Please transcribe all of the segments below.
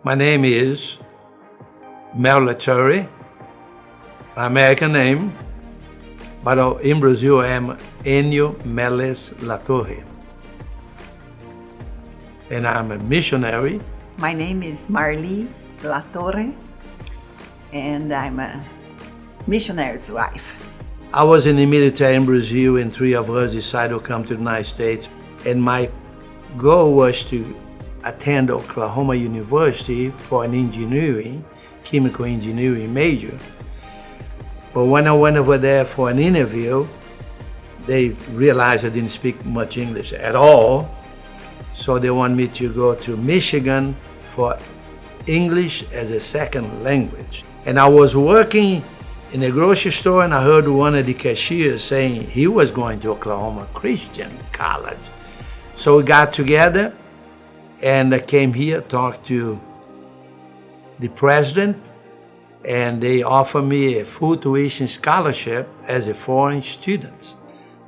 My name is Mel Latorre, American name, but in Brazil I am Enio Meles Latorre. And I'm a missionary. My name is Marli Latorre, and I'm a missionary's wife. I was in the military in Brazil, and three of us decided to come to the United States. And my goal was to attend Oklahoma University for an engineering, chemical engineering major. But when I went over there for an interview, they realized I didn't speak much English at all. So they want me to go to Michigan for English as a second language. And I was working in a grocery store, and I heard one of the cashiers saying he was going to Oklahoma Christian College. So we got together, and I came here, talked to the president, and they offered me a full tuition scholarship as a foreign student.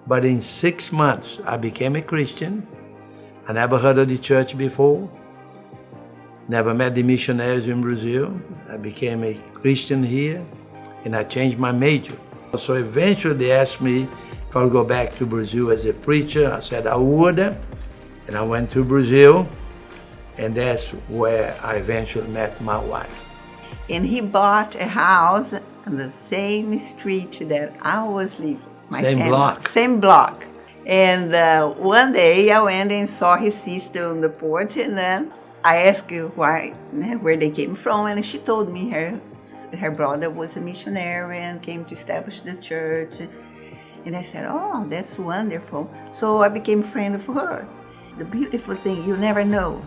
But in 6 months, I became a Christian. I never heard of the church before, never met the missionaries in Brazil. I became a Christian here, and I changed my major. So eventually they asked me if I would go back to Brazil as a preacher. I said I would, and I went to Brazil, and that's where I eventually met my wife. And he bought a house on the same street that I was living. Same block. And one day I went and saw his sister on the porch, and I asked her where they came from, and she told me her brother was a missionary and came to establish the church. And I said, oh, that's wonderful. So I became friend of her. The beautiful thing, you never know.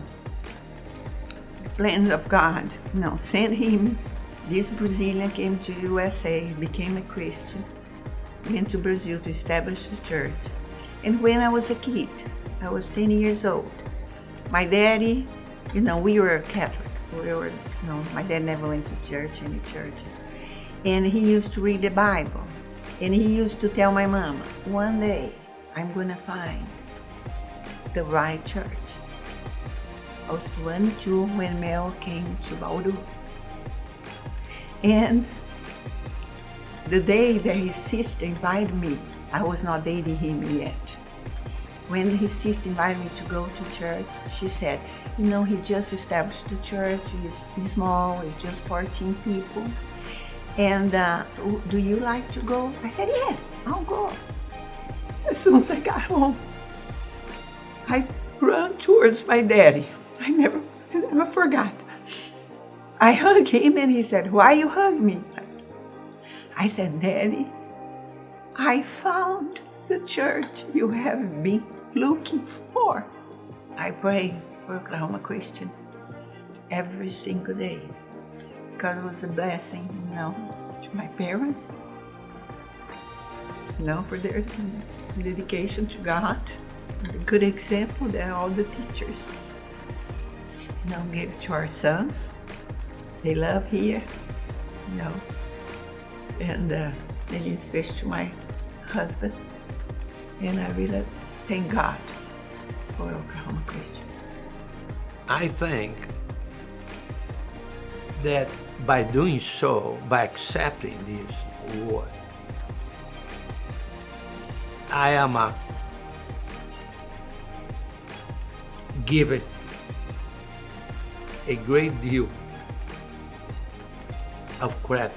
The plans of God. Sent him. This Brazilian came to USA, became a Christian, went to Brazil to establish the church. And when I was a kid, I was 10 years old. My daddy, we were Catholic. My dad never went to any church. And he used to read the Bible. And he used to tell my mama, one day I'm going to find the right church. I was 22 when Mel came to Bauru. And the day that his sister invited me, I was not dating him yet. When his sister invited me to go to church, she said, he just established the church, it's small, it's just 14 people. And do you like to go? I said, yes, I'll go. As soon as I got home, I ran towards my daddy. I never forgot. I hugged him, and he said, why you hug me? I said, Daddy, I found the church you have been looking for. I pray for Oklahoma Christian every single day because it was a blessing, to my parents, for their dedication to God, a good example that all the teachers, gave to our sons. They love here, and especially to my husband. And I really thank God for Oklahoma Christian. I think that by doing so, by accepting this award, I am given a great deal of credit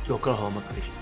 to Oklahoma Christian.